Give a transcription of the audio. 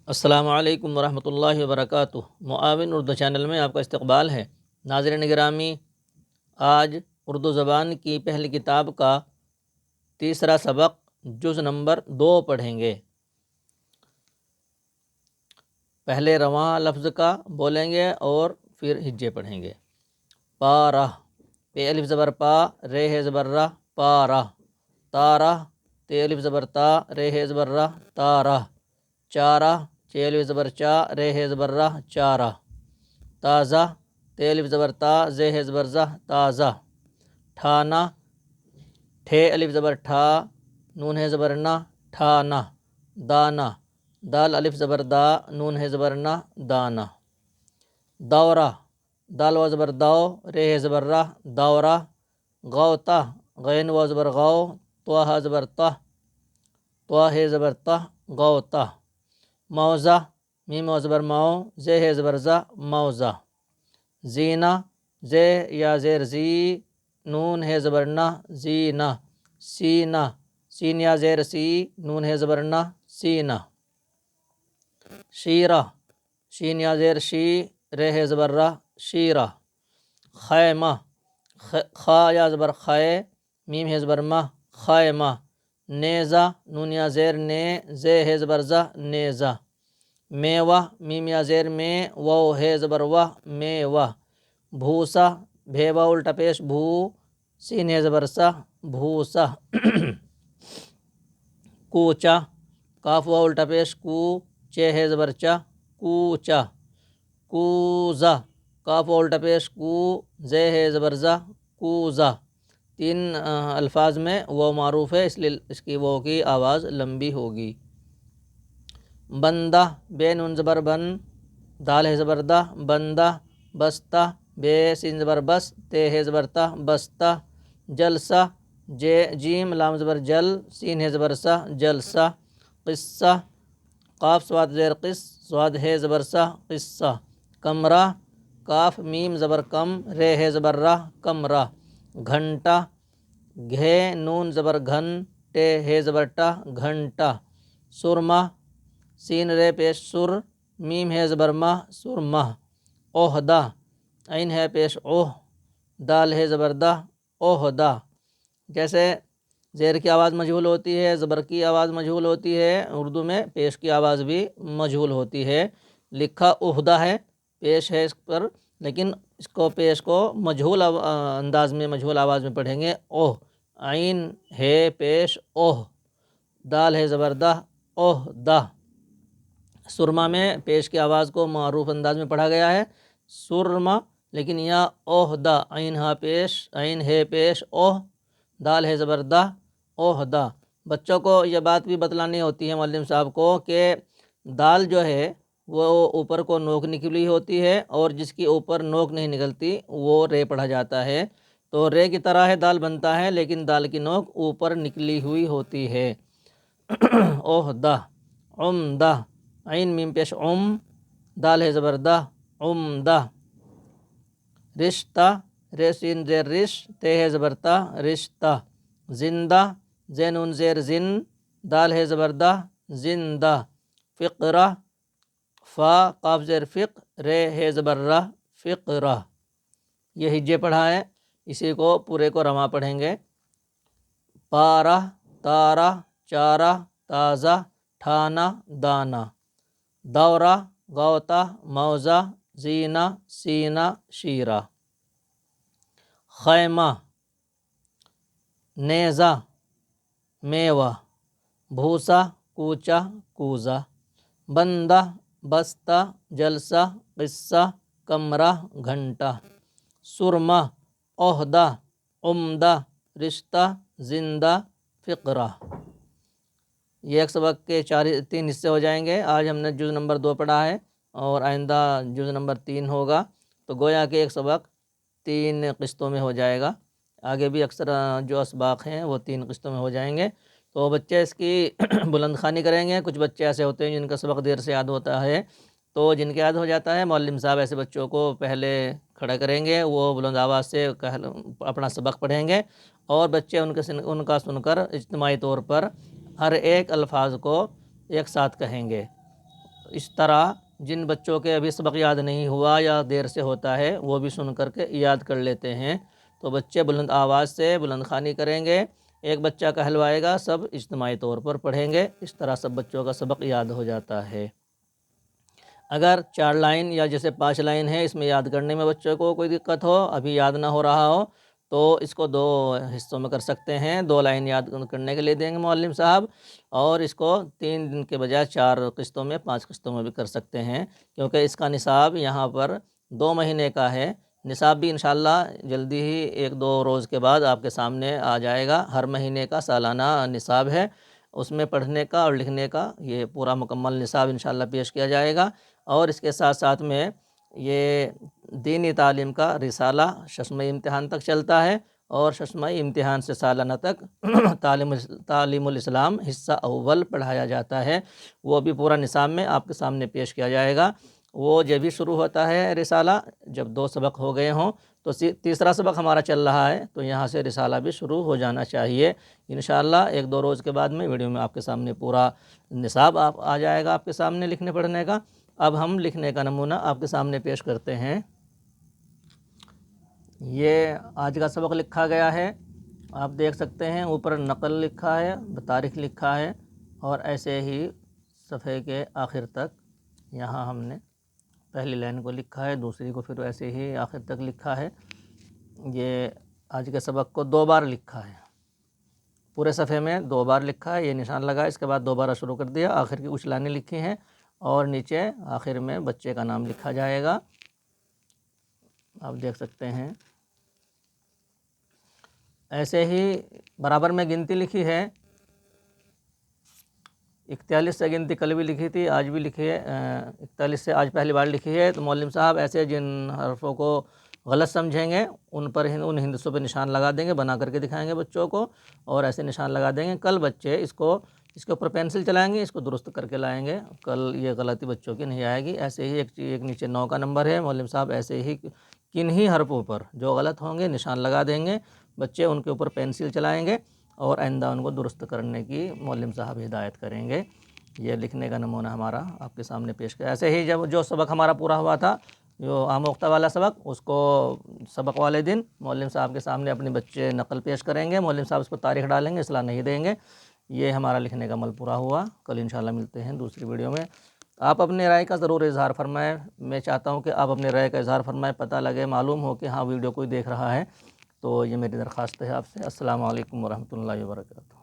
السلام علیکم ورحمۃ اللہ وبرکاتہ۔ معاون اردو چینل میں آپ کا استقبال ہے۔ ناظرین گرامی، آج اردو زبان کی پہلی کتاب کا تیسرا سبق جز نمبر 2 پڑھیں گے۔ پہلے رواں لفظ کا بولیں گے اور پھر ہجے پڑھیں گے۔ پارہ، پے الف زبر پا، رے ہے زبر را، پارہ۔ تارہ، تے الف زبر تا، رے ہے زبر را، تارہ۔ چارہ، چے الف زبر چا، رے ہے زبر را، چارہ۔ تازہ، تے الف زبر تا، زے ہے زبر زہ، تازہ۔ ٹھانا، ٹھے الف زبر ٹھا، نون ہے زبر نا، ٹھانا۔ دانا، دال الف زبر دا، نون ہے زبر نا، دانا۔ دورہ، دال و زبر دو، رے ہے زبر را، دورہ۔ غوطہ، غین و زبر غو، تو ہا زبر تہ، تو ہے زبر تہ، غوطہ۔ موزہ، میم و زبر مو، زے ہے زبر زہ، موزہ۔ زینہ، زے یا زیر زی، نون ہے زبر نہ، زینہ۔ سینہ، سین یا زیر سی، نون ہے زبر نہ، سینہ۔ شیرہ، شین یا زیر شی، رے ہے زبر را، شیرہ۔ خیمہ، خا یا زبر خے، میم ہے زبر مہ، خیمہ۔ نیزہ، نون یا زیر نے، زے ہے زبر زہ، نیزہ۔ میوہ، میم یا زیر میں، واو ہے زبر وہ، میوہ۔ بھوسا، بھے واو الٹا پیش بھو، سین ہے زبر سہ، بھوسا۔ کوچا، کاف واو الٹا پیش کو، چے ہے زبر چا، کوچا۔ کوزہ، کاف واو الٹا پیش کو، زے ہے زبر زہ، کوزہ۔ تین الفاظ میں واو معروف ہے، اس لیے اس کی واو کی آواز لمبی ہوگی۔ بندہ، بے نون زبر بن، دال ہے زبر دہ، بندہ۔ بستہ، بے سین زبر بس، تے ہے زبر تہ، بستہ۔ جلسہ، جیم لام زبر جل، سین ہے زبر سہ، جلسہ۔ قصہ، قاف صاد زیر قص، صاد ہے زبر سہ، قصہ۔ کمرہ، کاف میم زبر کم، رے ہے زبر راہ، کمرہ۔ گھنٹہ، گھے نون زبر گھن، ٹے ہے زبر ٹہ، گھنٹہ۔ سرمہ، سین رے پیش سر، میم ہے زبر مہ، سرمہ۔ عہدہ، عین ہے پیش اوہ، دال ہے زبر دہ، عہدہ۔ جیسے زیر کی آواز مجہول ہوتی ہے، زبر کی آواز مجہول ہوتی ہے، اردو میں پیش کی آواز بھی مجہول ہوتی ہے۔ لکھا عہدہ ہے، پیش ہے اس پر، لیکن اس کو پیش کو مجہول انداز میں، مجہول آواز میں پڑھیں گے۔ اوہ، عین ہے پیش اوہ، دال ہے زبر دہ، عہدہ۔ سرما میں پیش کی آواز کو معروف انداز میں پڑھا گیا ہے، سرما، لیکن یہاں عہدہ، عین ہا پیش، عین ہے پیش اوہ، دال ہے زبر دہ، عہدہ۔ بچوں کو یہ بات بھی بتلانی ہوتی ہے معلم صاحب کو کہ دال جو ہے وہ اوپر کو نوک نکلی ہوتی ہے، اور جس کی اوپر نوک نہیں نکلتی وہ رے پڑھا جاتا ہے۔ تو رے کی طرح ہے دال بنتا ہے، لیکن دال کی نوک اوپر نکلی ہوئی ہوتی ہے۔ عہدہ۔ عمدہ، عین میم پیش عم، دال ہے زبر دہ، عمدہ۔ رشتہ، رے سین زیر رش، تے ہے زبر تا، رشتہ۔ زندہ، زین نون زیر زن، دال ہے زبر دہ، زندہ۔ فقرہ، فا قاف زیر فق، رے ہے زبر رہ، فقرہ۔ یہ ہجے پڑھا ہے، اسی کو پورے کو رواں پڑھیں گے۔ پارہ، تارہ، چارہ، تازہ، ٹھانا، دانا۔ دورہ، غوطہ، موزہ، زینہ، سینہ، شیرہ۔ خیمہ، نیزہ، میوہ۔ بھوسا، کوچا، کوزہ۔ بندہ، بستہ، جلسہ، قصہ، کمرہ، گھنٹہ۔ سرمہ، عہدہ، عمدہ، رشتہ، زندہ، فقرہ۔ یہ ایک سبق کے 3 حصے ہو جائیں گے۔ آج ہم نے جز نمبر 2 پڑھا ہے، اور آئندہ جز نمبر 3 ہوگا، تو گویا کہ ایک سبق 3 قسطوں میں ہو جائے گا۔ آگے بھی اکثر جو اسباق ہیں وہ 3 قسطوں میں ہو جائیں گے، تو بچے اس کی بلند خوانی کریں گے۔ کچھ بچے ایسے ہوتے ہیں جن کا سبق دیر سے یاد ہوتا ہے، تو جن کے یاد ہو جاتا ہے معلم صاحب ایسے بچوں کو پہلے کھڑا کریں گے، وہ بلند آواز سے اپنا سبق پڑھیں گے، اور بچے ان کا سن کر اجتماعی طور پر ہر ایک الفاظ کو ایک ساتھ کہیں گے۔ اس طرح جن بچوں کے ابھی سبق یاد نہیں ہوا یا دیر سے ہوتا ہے وہ بھی سن کر کے یاد کر لیتے ہیں، تو بچے بلند آواز سے بلند خوانی کریں گے، ایک بچہ کہلوائے گا، سب اجتماعی طور پر پڑھیں گے، اس طرح سب بچوں کا سبق یاد ہو جاتا ہے۔ اگر 4 لائن یا جیسے 5 لائن ہے، اس میں یاد کرنے میں بچوں کو کوئی دقت ہو، ابھی یاد نہ ہو رہا ہو، تو اس کو 2 حصوں میں کر سکتے ہیں، 2 لائن یاد کرنے کے لیے دیں گے معلم صاحب، اور اس کو 3 دن کے بجائے 4 قسطوں میں 5 قسطوں میں بھی کر سکتے ہیں، کیونکہ اس کا نصاب یہاں پر 2 مہینے کا ہے۔ نصاب بھی انشاءاللہ جلدی ہی 1-2 روز کے بعد آپ کے سامنے آ جائے گا۔ ہر مہینے کا سالانہ نصاب ہے، اس میں پڑھنے کا اور لکھنے کا یہ پورا مکمل نصاب انشاءاللہ پیش کیا جائے گا، اور اس کے ساتھ ساتھ میں یہ دینی تعلیم کا رسالہ ششمہ امتحان تک چلتا ہے، اور ششمہ امتحان سے سالانہ تک تعلیم الاسلام حصہ اول پڑھایا جاتا ہے، وہ بھی پورا نصاب میں آپ کے سامنے پیش کیا جائے گا۔ وہ جب بھی شروع ہوتا ہے رسالہ، جب 2 سبق ہو گئے ہوں تو تیسرا سبق ہمارا چل رہا ہے، تو یہاں سے رسالہ بھی شروع ہو جانا چاہیے انشاءاللہ۔ 1-2 روز کے بعد میں ویڈیو میں آپ کے سامنے پورا نصاب آ جائے گا آپ کے سامنے لکھنے پڑھنے کا۔ اب ہم لکھنے کا نمونہ آپ کے سامنے پیش کرتے ہیں۔ یہ آج کا سبق لکھا گیا ہے، آپ دیکھ سکتے ہیں اوپر نقل لکھا ہے، تاریخ لکھا ہے، اور ایسے ہی صفحے کے آخر تک یہاں ہم نے پہلی لائن کو لکھا ہے، دوسری کو پھر ایسے ہی آخر تک لکھا ہے۔ یہ آج کے سبق کو 2 بار لکھا ہے، پورے صفحے میں 2 بار لکھا ہے، یہ نشان لگا، اس کے بعد دوبارہ شروع کر دیا، آخر کی کچھ لائنیں لکھی ہیں، اور نیچے آخر میں بچے کا نام لکھا جائے گا، آپ دیکھ سکتے ہیں۔ ایسے ہی برابر میں گنتی لکھی ہے، 41 سے گنتی کل بھی لکھی تھی، آج بھی لکھی ہے، 41 سے آج پہلی بار لکھی ہے، تو معلم صاحب ایسے جن حرفوں کو غلط سمجھیں گے ان پر ان ہندسوں پہ نشان لگا دیں گے، بنا کر کے دکھائیں گے بچوں کو، اور ایسے نشان لگا دیں گے، کل بچے اس کے اوپر پینسل چلائیں گے، اس کو درست کر کے لائیں گے، کل یہ غلطی بچوں کی نہیں آئے گی۔ ایسے ہی ایک نیچے 9 کا نمبر ہے، معلم صاحب ایسے ہی کنہی حرفوں پر جو غلط ہوں گے نشان لگا دیں گے، بچے ان کے اوپر پینسل چلائیں گے، اور آئندہ ان کو درست کرنے کی معلم صاحب ہدایت کریں گے۔ یہ لکھنے کا نمونہ ہمارا آپ کے سامنے پیش کیا۔ ایسے ہی جب جو سبق ہمارا پورا ہوا تھا، جو آموختہ والا سبق، اس کو سبق والے دن معلم صاحب کے سامنے اپنے بچے نقل پیش کریں گے، معلم صاحب اس کو تاریخ ڈالیں گے، اصلاح نہیں دیں گے۔ یہ ہمارا لکھنے کا عمل پورا ہوا، کل انشاءاللہ ملتے ہیں دوسری ویڈیو میں۔ آپ اپنے رائے کا ضرور اظہار فرمائیں، میں چاہتا ہوں کہ آپ اپنے رائے کا اظہار فرمائیں، پتہ لگے، معلوم ہو کہ ہاں ویڈیو کوئی دیکھ رہا ہے، تو یہ میری درخواست ہے آپ سے۔ السلام علیکم ورحمۃ اللہ وبرکاتہ۔